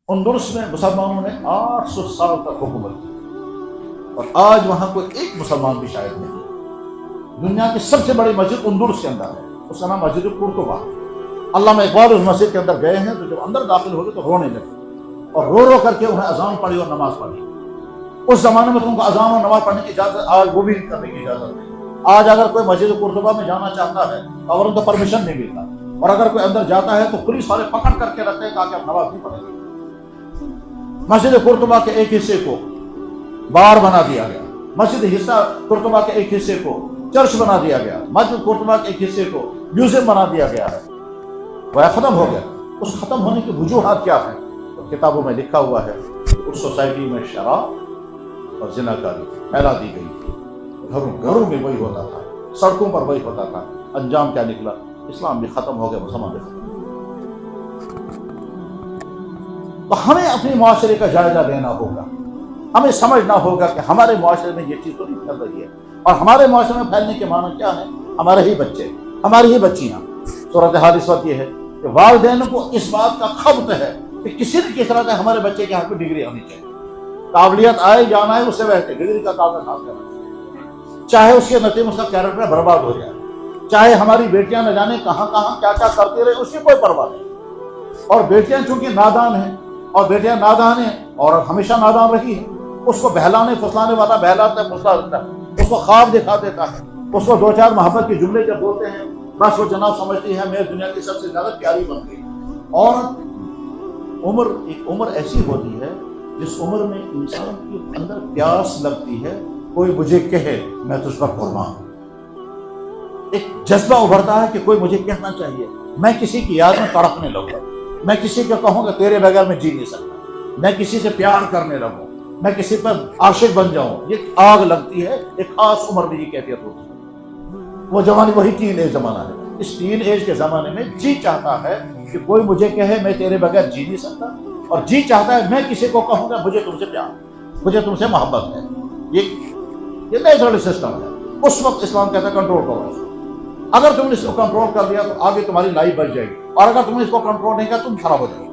اندلس میں مسلمانوں نے 800 سال تک حکومت کی اور آج وہاں کوئی ایک مسلمان بھی شاید نہیں۔ دنیا کی سب سے بڑی مسجد اندلس کے اندر ہے، اس کا نام مسجد قرطبہ۔ علامہ اقبال اس مسجد کے اندر گئے ہیں تو جب اندر داخل ہو گئے تو رونے لگے اور رو رو کر کے انہیں اذان پڑھی اور نماز پڑھی۔ اس زمانے میں تم کو اذان اور نماز پڑھنے کی اجازت، آج وہ بھی کرنے کی اجازت نہیں۔ آج اگر کوئی مسجد قرطبہ میں جانا چاہتا ہے اور ان کو پرمیشن نہیں ملتا، اور اگر کوئی اندر جاتا ہے تو پولیس والے پکڑ کر کے رکھتے ہیں تاکہ آپ نماز نہیں پڑھیں۔ مسجد قرطبہ کے ایک حصے کو بار بنا دیا گیا، مسجد قرطبہ کے ایک حصے کو چرچ بنا دیا گیا، مسجد قرطبہ کے ایک حصے کو میوزیم بنا دیا گیا ہے۔ وہ ختم ہو گیا۔ اس ختم ہونے کی وجوہات کیا ہیں؟ تو کتابوں میں لکھا ہوا ہے کہ اس سوسائٹی میں شراب اور زناکاری پھیلا دی گئی تھی، گھروں میں وہی ہوتا تھا، سڑکوں پر وہی ہوتا تھا۔ انجام کیا نکلا؟ اسلام بھی ختم ہو گیا، مسلمان بھی ختم ہو گیا۔ تو ہمیں اپنے معاشرے کا جائزہ لینا ہوگا، ہمیں سمجھنا ہوگا کہ ہمارے معاشرے میں یہ چیز تو نہیں پھیل رہی ہے، اور ہمارے معاشرے میں پھیلنے کے معنی کیا ہے؟ ہمارے ہی بچے، ہماری ہی بچیاں۔ صورتحال اس وقت یہ ہے کہ والدین کو اس بات کا خبط ہے کہ کسی نہ کسی طرح سے ہمارے بچے کے ہاتھ میں ڈگری ہونی چاہیے، قابلیت آئے جانا ہے اس سے بہتر ڈگری کا کاغذ ہاتھ کرنا چاہیے، چاہے اس کے نتیجے میں اس کا کیریکٹر برباد ہو جائے، چاہے ہماری بیٹیاں نہ جانے کہاں کہاں کیا کیا کرتی رہے، اس کی کوئی پرواہ نہیں۔ اور بیٹیاں چونکہ نادان ہیں، اور بیٹیاں نادان ہیں اور ہمیشہ نادان رہی ہیں، اس کو بہلانے پھسلانے والا بہلاتا ہے، پھسلا دیتا ہے، اس کو خواب دکھا دیتا ہے، اس کو دو چار محبت کے جملے جب بولتے ہیں بس وہ جناب سمجھتی ہے میری دنیا کی سب سے زیادہ پیاری بن گئی۔ اور ایک عمر ایسی ہوتی ہے جس عمر میں انسان کے اندر پیاس لگتی ہے، کوئی مجھے کہے میں تجھ پر قربان ہوں۔ ایک جذبہ ابھرتا ہے کہ کوئی مجھے کہنا چاہیے، میں کسی کی یاد میں تڑپنے لگوں، میں کسی کو کہوں کہ تیرے بغیر میں جی نہیں سکتا، میں کسی سے پیار کرنے لگوں، میں کسی پر عاشق بن جاؤں۔ یہ آگ لگتی ہے، ایک خاص عمر میں یہ کیفیت ہوتی ہے۔ وہ زمانے وہی ٹین ایج زمانہ ہے۔ اس ٹین ایج کے زمانے میں جی چاہتا ہے کہ کوئی مجھے کہے میں تیرے بغیر جی نہیں سکتا، اور جی چاہتا ہے میں کسی کو کہوں گا مجھے تم سے پیار، مجھے تم سے محبت ہے۔ یہ نیچرل سسٹم ہے۔ اس وقت اسلام کہتا ہے کنٹرول کرو اس کو۔ اگر تم نے اس کو کنٹرول کر دیا تو آگے تمہاری لائف بچ جائے گی، اور اگر تم نے اس کو کنٹرول نہیں کیا تم خراب ہو جائے گی۔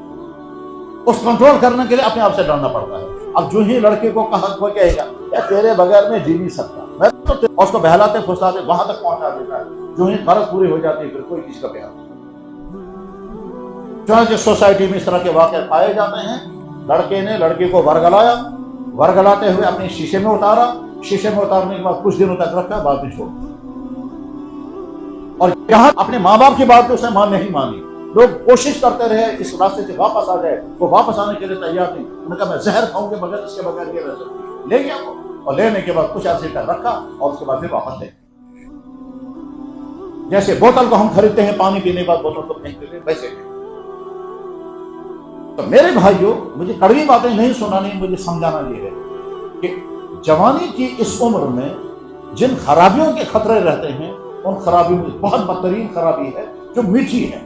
اس کنٹرول کرنے کے لیے اپنے آپ سے ڈرنا پڑتا ہے۔ اب جو ہی لڑکے کو کوئی کہے گا یا تیرے بغیر میں جی نہیں سکتا، میں تو اس کو بہلاتے پھسلاتے وہاں تک پہنچا دیتا ہے، جو ہی غرض پوری ہو جاتی ہے پھر کوئی کسی کا پیار نہیں۔ چنانچہ سوسائٹی میں اس طرح کے واقعات پائے جاتے ہیں۔ لڑکے نے لڑکی کو ورگلایا، ورگلاتے ہوئے اپنے شیشے میں اتارا، شیشے میں اتارنے کے بعد کچھ دنوں تک رکھا، بعد میں چھوڑ دیا۔ اور یہاں اپنے ماں باپ کی بات تو اس نے نہیں مانی، لوگ کوشش کرتے رہے اس راستے سے واپس آ جائے، وہ واپس آنے کے لیے تیار نہیں۔ انہوں نے کہا میں زہر کھاؤں گے مگر اس کے بغیر یہ رہ سکتی، لے گیا وہ، اور لینے کے بعد کچھ عرصے تک رکھا اور اس کے بعد پھر واپس لے۔ جیسے بوتل کو ہم خریدتے ہیں پانی پینے کے بعد بوتل کو پھینک دیتے ہیں، ویسے تو میرے بھائیوں مجھے کڑوی باتیں نہیں سنانی، مجھے سمجھانا یہ ہے کہ جوانی کی اس عمر میں جن خرابیوں کے خطرے رہتے ہیں ان خرابیوں میں بہت بدترین خرابی ہے جو میٹھی ہے،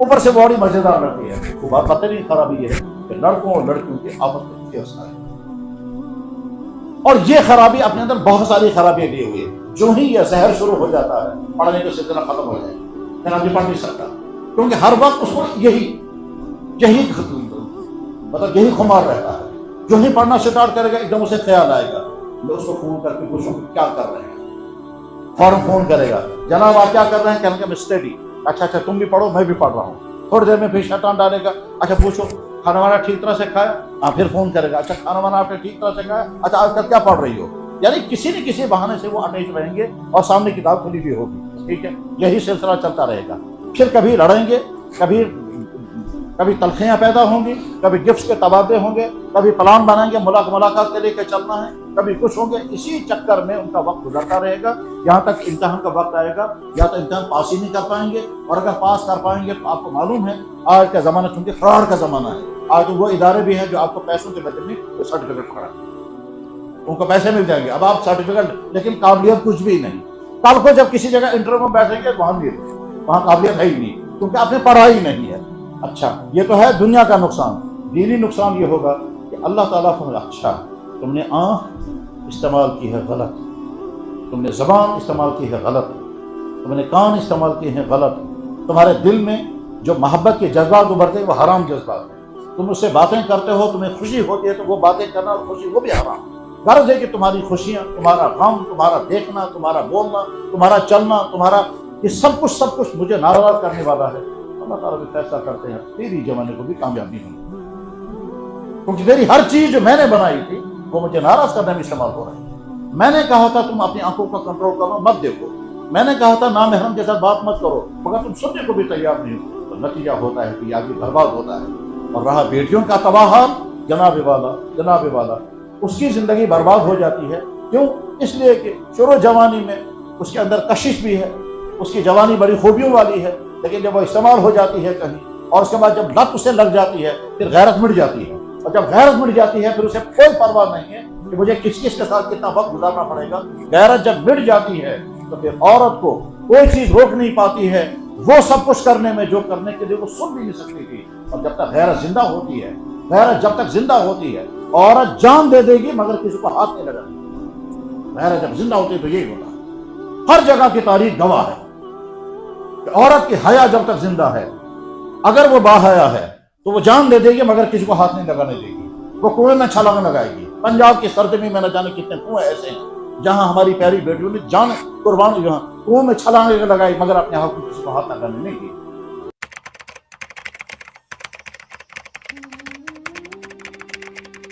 اوپر سے بڑی مزیدار لگتی ہے۔ وہ بہت بدترین خرابی یہ ہے کہ لڑکوں اور لڑکیوں کے آپس میں کیس ہے، اور یہ خرابی اپنے اندر بہت ساری خرابیاں لیے ہوئی ہے۔ جو ہی یہ زہر شروع ہو جاتا ہے پڑھنے کا سلسلہ ختم ہو جائے، جناب پڑھ نہیں سکتا، کیونکہ ہر وقت اس کو یہی مطلب یہی خمار رہتا ہے۔ جو ہی پڑھنا سٹارٹ کرے گا ایک دم اسے خیال آئے گا، میں اس کو فون کر کے پوچھوں کیا کر رہے ہیں، فوراً فون کرے گا، جناب آپ کیا کر رہے ہیں، کہنے کا میں اسٹڈی۔ اچھا تم بھی پڑھو میں بھی پڑھ رہا ہوں۔ تھوڑی دیر میں پھر شیطان ڈالے گا، اچھا پوچھو کھانا وانا ٹھیک طرح سے کھایا، ہاں پھر فون کرے گا، اچھا کھانا وانا آپ نے ٹھیک طرح سے کھایا، اچھا آج کل کیا پڑھ رہی ہو۔ یعنی کسی نہ کسی بہانے سے وہ اٹیچ رہیں گے اور سامنے کتاب کھلی بھی ہوگی، ٹھیک ہے، یہی سلسلہ چلتا رہے گا۔ پھر کبھی لڑیں گے، کبھی تلخیاں پیدا ہوں گی، کبھی گفٹس کے تبادلے ہوں گے، کبھی پلان بنائیں گے ملاقات کے لے کے چلنا ہے، کبھی کچھ ہوں گے۔ اسی چکر میں ان کا وقت گزرتا رہے گا یہاں تک امتحان کا وقت آئے گا، یا تو امتحان پاس ہی نہیں کر پائیں گے، اور اگر پاس کر پائیں گے تو آپ کو معلوم ہے آج کا زمانہ چونکہ فراڈ کا زمانہ ہے، آج وہ ادارے بھی ہیں جو آپ کو پیسوں کے بدلے میں سرٹیفکیٹ پڑھا، ان کو پیسے مل جائیں گے، اب آپ سرٹیفکیٹ لیکن قابلیت کچھ بھی نہیں۔ کل کو جب کسی جگہ انٹرویو میں بیٹھیں گے وہاں قابلیت ہے ہی نہیں، کیونکہ آپ نے پڑھا ہی نہیں ہے۔ اچھا یہ تو ہے دنیا کا نقصان۔ دینی نقصان یہ ہوگا کہ اللہ تعالیٰ فرمائے اچھا تم نے آنکھ استعمال کی ہے غلط، تم نے زبان استعمال کی ہے غلط، تم نے کان استعمال کیے ہیں غلط، تمہارے دل میں جو محبت کے جذبات ابھرتے ہیں وہ حرام جذبات ہیں، تم اس سے باتیں کرتے ہو، تمہیں خوشی ہوتی ہے تو وہ باتیں کرنا اور خوشی وہ بھی حرام۔ غرض ہے کہ تمہاری خوشیاں، تمہارا غم، تمہارا دیکھنا، تمہارا بولنا، تمہارا چلنا، تمہارا یہ سب کچھ مجھے ناراض کرنے والا ہے۔ اللہ تعالیٰ بھی فیصلہ کرتے ہیں تیری جوانی کو بھی کامیابی ہوگی، کیونکہ میری ہر چیز جو میں نے بنائی تھی وہ مجھے ناراض کرنے میں استعمال ہو رہی ہے۔ میں نے کہا تھا تم اپنی آنکھوں کا کنٹرول کرنا مت دیکھو، میں نے کہا تھا نامحرم کے ساتھ بات مت کرو، مگر تم سننے کو بھی تیار نہیں ہو، تو نتیجہ ہوتا ہے کہ آگے برباد ہوتا ہے۔ اور رہا بیٹیوں کا تباہ حال، جناب والا اس کی زندگی برباد ہو جاتی ہے۔ کیوں؟ اس لیے کہ شروع جوانی میں اس کے اندر کشش بھی ہے، اس کی جوانی بڑی خوبیوں والی ہے، لیکن جب وہ استعمال ہو جاتی ہے کہیں، اور اس کے بعد جب لت اسے لگ جاتی ہے پھر غیرت مٹ جاتی ہے، اور جب غیرت مٹ جاتی ہے پھر اسے کوئی پرواہ نہیں ہے کہ مجھے کس کے ساتھ کتنا وقت گزارنا پڑے گا۔ غیرت جب مٹ جاتی ہے تو پھر عورت کو کوئی چیز روک نہیں پاتی ہے وہ سب کچھ کرنے میں جو کرنے کے لیے وہ سن بھی نہیں سکتی تھی۔ اور جب تک غیرت زندہ ہوتی ہے، غیرت جب تک زندہ ہوتی ہے، عورت جان دے دے گی مگر کسی کو ہاتھ نہیں لگا۔ غیرت جب زندہ ہوتی ہے تو یہی ہوتا ہے۔ ہر جگہ کی تاریخ گواہ ہے کہ عورت کی حیا جب تک زندہ ہے، اگر وہ باحیا ہے تو وہ جان دے دے گی مگر کسی کو ہاتھ نہیں لگانے دے گی، وہ کنویں میں چھلانگ لگائے گی۔ پنجاب کی سرزمین میں نہ جانے کتنے کنویں ایسے ہیں جہاں ہماری پیاری بیٹیوں نے جان قربان کنویں میں چھلانگ لگائی مگر اپنے ہاتھ کو کسی کو ہاتھ لگانے نہیں دی۔